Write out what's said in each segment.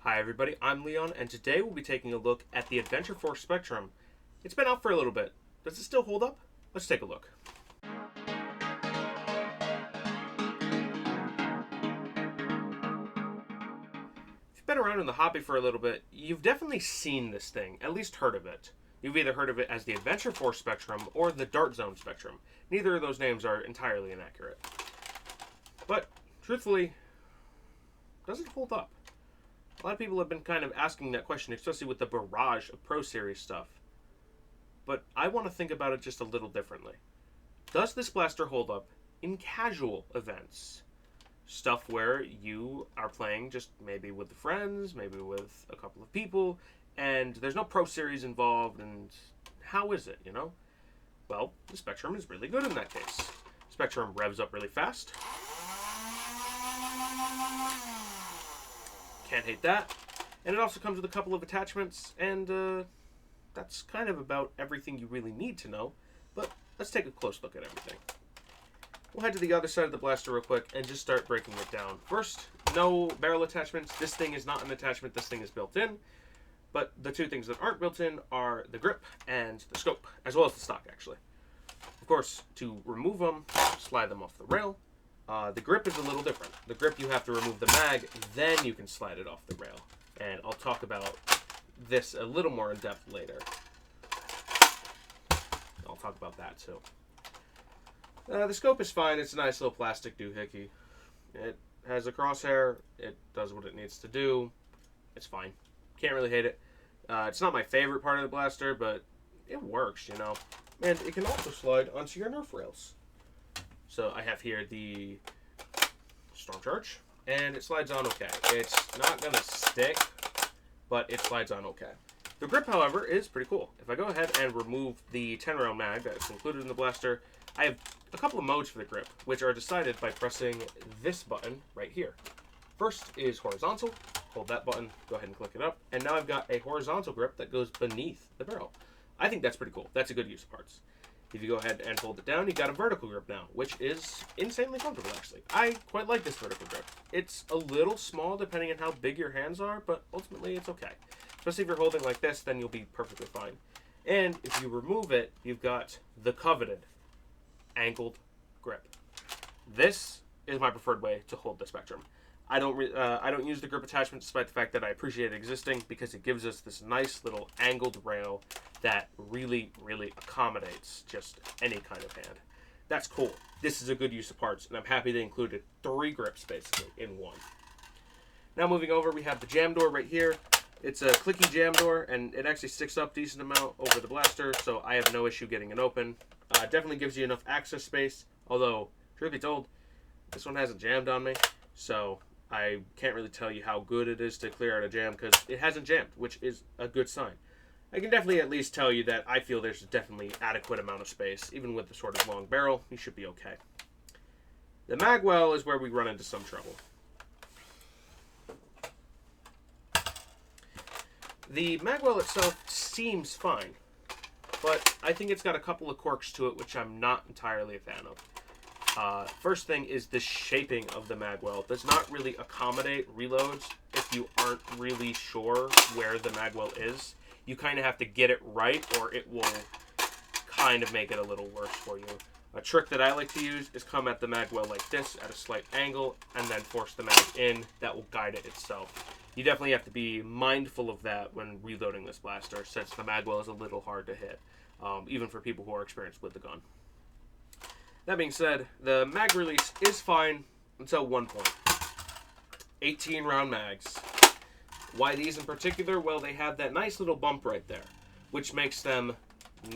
Hi everybody, I'm Leon, and today we'll be taking a look at the Adventure Force Spectrum. It's been out for a little bit. Does it still hold up? Let's take a look. If you've been around in the hobby for a little bit, you've definitely seen this thing, at least heard of it. You've either heard of it as the Adventure Force Spectrum or the Dart Zone Spectrum. Neither of those names are entirely inaccurate. But, truthfully, does it hold up? A lot of people have been kind of asking that question, especially with the barrage of Pro Series stuff. But I want to think about it just a little differently. Does this blaster hold up in casual events? Stuff where you are playing just maybe with the friends, maybe with a couple of people, and there's no Pro Series involved, and how is it, Well, the Spectrum is really good in that case. Spectrum revs up really fast. Can't hate that. And it also comes with a couple of attachments, and that's kind of about everything you really need to know. But let's take a close look at everything. We'll head to the other side of the blaster real quick and just start breaking it down. First, no barrel attachments. This thing is not an attachment. This thing is built in. But the two things that aren't built in are the grip and the scope, as well as the stock, actually. Of course, to remove them, slide them off the rail. The grip is a little different. The grip, you have to remove the mag, then you can slide it off the rail. And I'll talk about this a little more in depth later. I'll talk about that too. The scope is fine. It's a nice little plastic doohickey. It has a crosshair. It does what it needs to do. It's fine. Can't really hate it. It's not my favorite part of the blaster, but it works, And it can also slide onto your Nerf rails. So I have here the Storm Charge, and it slides on okay. It's not going to stick, but it slides on okay. The grip, however, is pretty cool. If I go ahead and remove the 10-round mag that's included in the blaster, I have a couple of modes for the grip, which are decided by pressing this button right here. First is horizontal. Hold that button, go ahead and click it up, and now I've got a horizontal grip that goes beneath the barrel. I think that's pretty cool. That's a good use of parts. If you go ahead and hold it down, you've got a vertical grip now, which is insanely comfortable, actually. I quite like this vertical grip. It's a little small depending on how big your hands are, but ultimately it's okay. Especially if you're holding like this, then you'll be perfectly fine. And if you remove it, you've got the coveted angled grip. This is my preferred way to hold the Spectrum. I don't use the grip attachment despite the fact that I appreciate it existing because it gives us this nice little angled rail that really, really accommodates just any kind of hand. That's cool. This is a good use of parts, and I'm happy they included 3 grips basically in one. Now moving over, we have the jam door right here. It's a clicky jam door, and it actually sticks up a decent amount over the blaster, so I have no issue getting it open. It definitely gives you enough access space, although, truth be told, this one hasn't jammed on me, so I can't really tell you how good it is to clear out a jam because it hasn't jammed, which is a good sign. I can definitely at least tell you that I feel there's definitely adequate amount of space. Even with the sort of long barrel, you should be okay. The magwell is where we run into some trouble. The magwell itself seems fine, but I think it's got a couple of quirks to it which I'm not entirely a fan of. First thing is the shaping of the magwell. It does not really accommodate reloads if you aren't really sure where the magwell is. You kind of have to get it right or it will kind of make it a little worse for you. A trick that I like to use is come at the magwell like this at a slight angle and then force the mag in. That will guide it itself. You definitely have to be mindful of that when reloading this blaster since the magwell is a little hard to hit, even for people who are experienced with the gun. That being said, the mag release is fine until one point. 18 round mags. Why these in particular? Well, they have that nice little bump right there, which makes them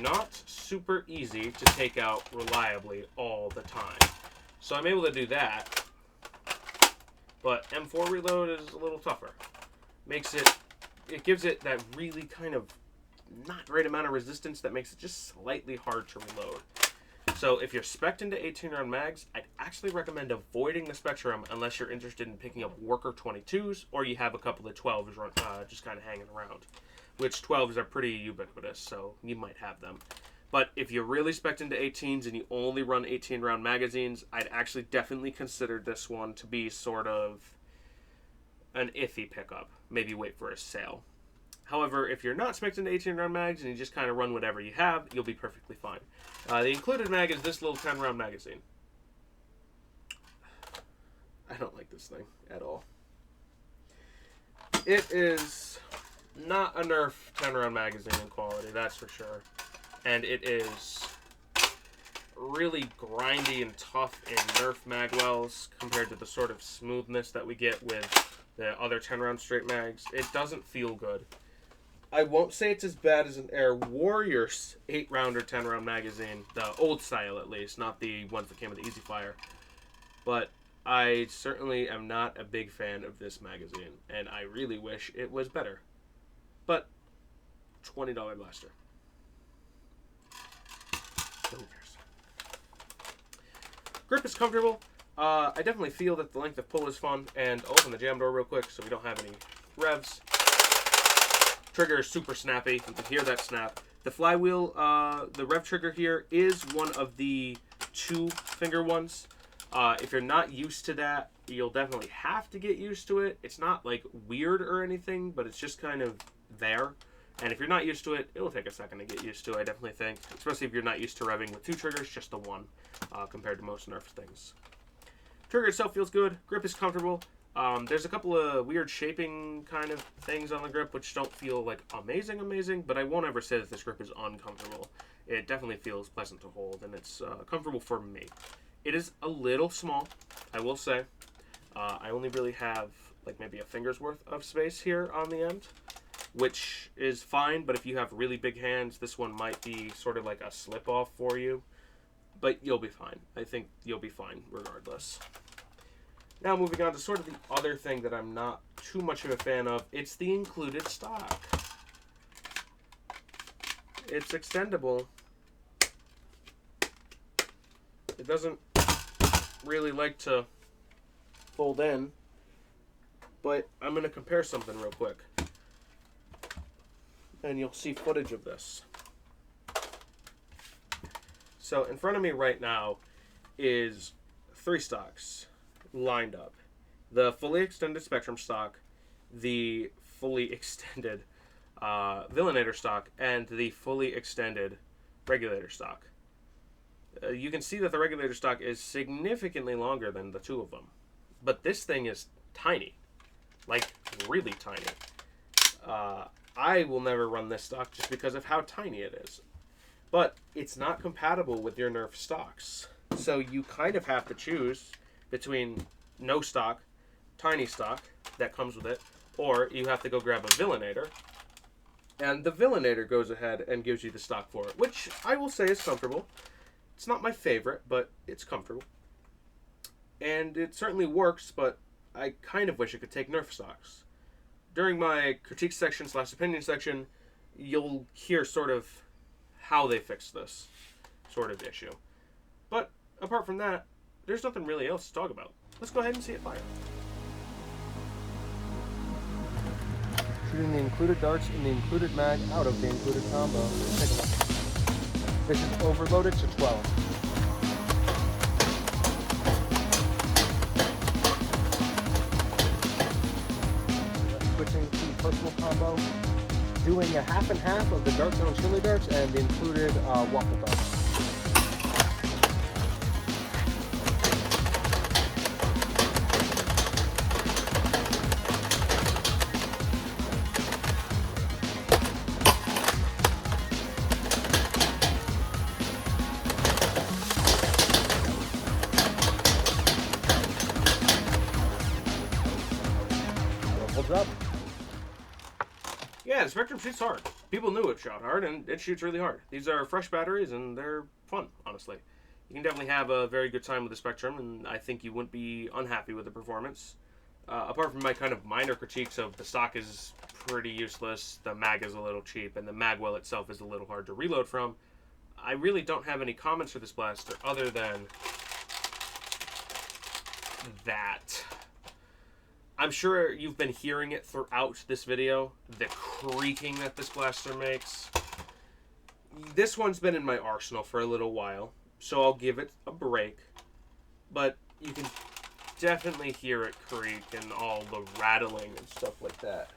not super easy to take out reliably all the time. So I'm able to do that, but M4 reload is a little tougher. It gives it that really kind of not great amount of resistance that makes it just slightly hard to reload. So if you're spec'd into 18-round mags, I'd actually recommend avoiding the Spectrum unless you're interested in picking up Worker 22s or you have a couple of 12s just kind of hanging around, which 12s are pretty ubiquitous, so you might have them. But if you're really spec'd into 18s and you only run 18-round magazines, I'd actually definitely consider this one to be sort of an iffy pickup. Maybe wait for a sale. However, if you're not spec'd into 18-round mags and you just kind of run whatever you have, you'll be perfectly fine. The included mag is this little 10-round magazine. I don't like this thing at all. It is not a Nerf 10-round magazine in quality, that's for sure. And it is really grindy and tough in Nerf magwells compared to the sort of smoothness that we get with the other 10-round straight mags. It doesn't feel good. I won't say it's as bad as an Air Warriors 8-round or 10-round magazine, the old style at least, not the ones that came with the Easy Fire. But I certainly am not a big fan of this magazine, and I really wish it was better. But $20 blaster. Who cares? Grip is comfortable. I definitely feel that the length of pull is fun, and I'll open the jam door real quick so we don't have any revs. Trigger is super snappy. You can hear that snap. The flywheel, the rev trigger here is one of the 2-finger ones. If you're not used to that, you'll definitely have to get used to it. It's not like weird or anything, but it's just kind of there. And if you're not used to it, it'll take a second to get used to, I definitely think. Especially if you're not used to revving with 2 triggers, just the 1, compared to most Nerf things. Trigger itself feels good. Grip is comfortable. There's a couple of weird shaping kind of things on the grip which don't feel like amazing, but I won't ever say that this grip is uncomfortable. It definitely feels pleasant to hold, and it's comfortable for me. It is a little small, I will say. I only really have like maybe a finger's worth of space here on the end, which is fine, but if you have really big hands, this one might be sort of like a slip-off for you. But you'll be fine. I think you'll be fine regardless. Now moving on to sort of the other thing that I'm not too much of a fan of. It's the included stock. It's extendable. It doesn't really like to fold in, but I'm going to compare something real quick. And you'll see footage of this. So in front of me right now is 3 stocks lined up. The fully extended Spectrum stock, the fully extended Villianator stock, and the fully extended Regulator stock. You can see that the Regulator stock is significantly longer than the 2 of them. But this thing is tiny. Like, really tiny. I will never run this stock just because of how tiny it is. But it's not compatible with your Nerf stocks. So you kind of have to choose between no stock, tiny stock that comes with it, or you have to go grab a Villianator. And the Villianator goes ahead and gives you the stock for it, which I will say is comfortable. It's not my favorite, but it's comfortable. And it certainly works, but I kind of wish it could take Nerf stocks. During my critique section / opinion section, you'll hear sort of how they fix this sort of issue. But apart from that, there's nothing really else to talk about. Let's go ahead and see it fire. Shooting the included darts in the included mag out of the included combo. Take a look. This is overloaded to 12. Switching to personal combo, doing a half and half of the Dart Zone chili darts and the included waffle darts. Holds up. Yeah, the Spectrum shoots hard. People knew it shot hard, and it shoots really hard. These are fresh batteries, and they're fun, honestly. You can definitely have a very good time with the Spectrum, and I think you wouldn't be unhappy with the performance. Apart from my kind of minor critiques of the stock is pretty useless, the mag is a little cheap, and the magwell itself is a little hard to reload from, I really don't have any comments for this blaster other than that. I'm sure you've been hearing it throughout this video, the creaking that this blaster makes. This one's been in my arsenal for a little while, so I'll give it a break. But you can definitely hear it creak and all the rattling and stuff like that.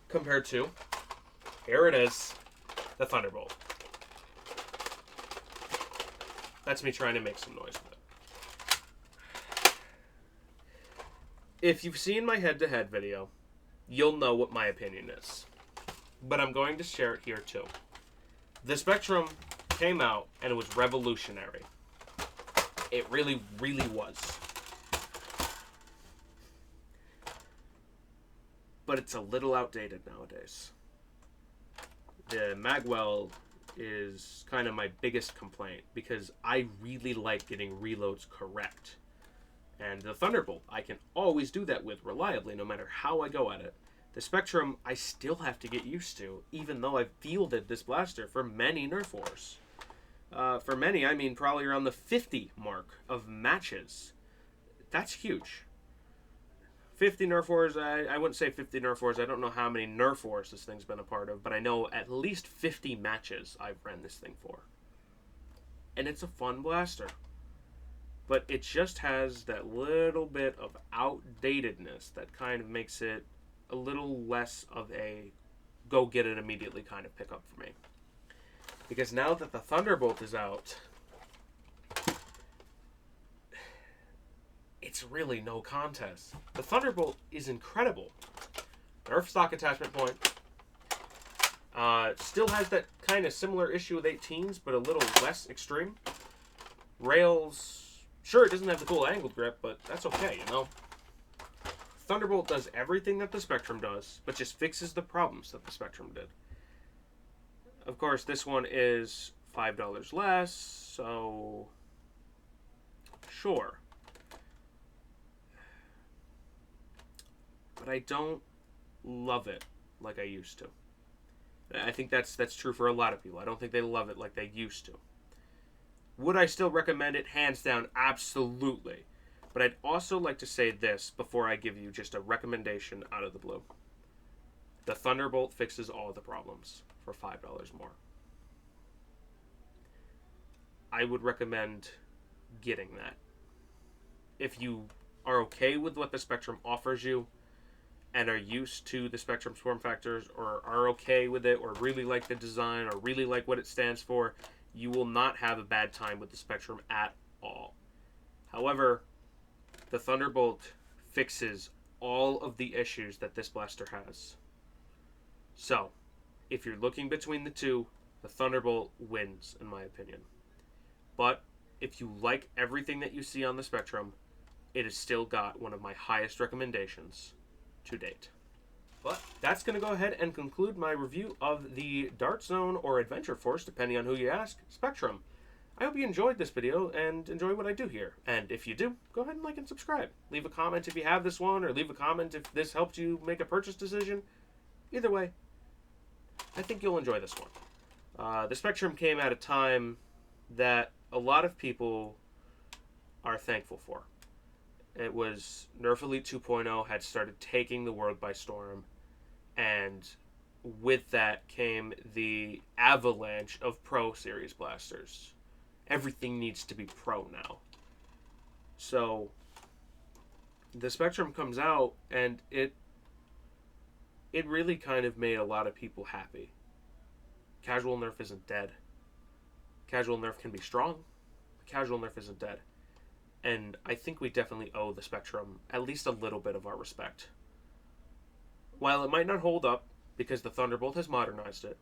Compared to, here it is, the Thunderbolt. That's me trying to make some noise with it. If you've seen my head-to-head video, you'll know what my opinion is. But I'm going to share it here too. The Spectrum came out and it was revolutionary. It really, really was. But it's a little outdated nowadays. The Magwell is kind of my biggest complaint because I really like getting reloads correct. And the Thunderbolt, I can always do that with reliably no matter how I go at it. The Spectrum, I still have to get used to, even though I've fielded this blaster for many Nerf Wars. For many, I mean probably around the 50 mark of matches. That's huge. 50 Nerf Wars, I wouldn't say 50 Nerf Wars. I don't know how many Nerf Wars this thing's been a part of, but I know at least 50 matches I've ran this thing for. And it's a fun blaster. But it just has that little bit of outdatedness that kind of makes it a little less of a go get it immediately kind of pickup for me. Because now that the Thunderbolt is out, it's really no contest. The Thunderbolt is incredible. Nerf stock attachment point. Still has that kind of similar issue with 18s, but a little less extreme. Rails, sure, it doesn't have the cool angled grip, but that's okay, you know? Thunderbolt does everything that the Spectrum does, but just fixes the problems that the Spectrum did. Of course, this one is $5 less, so sure. But I don't love it like I used to. I think that's true for a lot of people. I don't think they love it like they used to. Would I still recommend it? Hands down, absolutely. But I'd also like to say this before I give you just a recommendation out of the blue. The Thunderbolt fixes all the problems for $5 more. I would recommend getting that. If you are okay with what the Spectrum offers you and are used to the Spectrum's form factors or are okay with it or really like the design or really like what it stands for, you will not have a bad time with the Spectrum at all. However, the Thunderbolt fixes all of the issues that this blaster has. So, if you're looking between the two, the Thunderbolt wins, in my opinion. But, if you like everything that you see on the Spectrum, it has still got one of my highest recommendations to date. But that's going to go ahead and conclude my review of the Dart Zone or Adventure Force, depending on who you ask, Spectrum. I hope you enjoyed this video and enjoy what I do here. And if you do, go ahead and like and subscribe. Leave a comment if you have this one, or leave a comment if this helped you make a purchase decision. Either way, I think you'll enjoy this one. The Spectrum came at a time that a lot of people are thankful for. It was Nerf Elite 2.0 had started taking the world by storm, and with that came the avalanche of Pro Series blasters. Everything needs to be Pro now. So, the Spectrum comes out, and it really kind of made a lot of people happy. Casual Nerf isn't dead. Casual Nerf can be strong, but casual Nerf isn't dead. And I think we definitely owe the Spectrum at least a little bit of our respect. While it might not hold up, because the Thunderbolt has modernized it,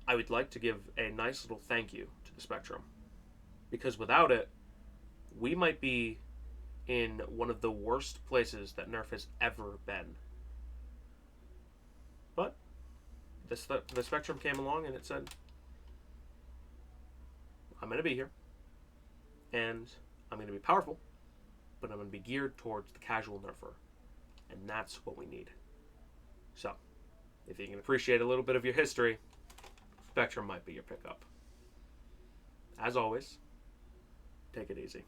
I would like to give a nice little thank you to the Spectrum. Because without it, we might be in one of the worst places that Nerf has ever been. But the Spectrum came along and it said, I'm going to be here, and I'm going to be powerful, but I'm going to be geared towards the casual Nerfer, and that's what we need. So, if you can appreciate a little bit of your history, Spectrum might be your pickup. As always, take it easy.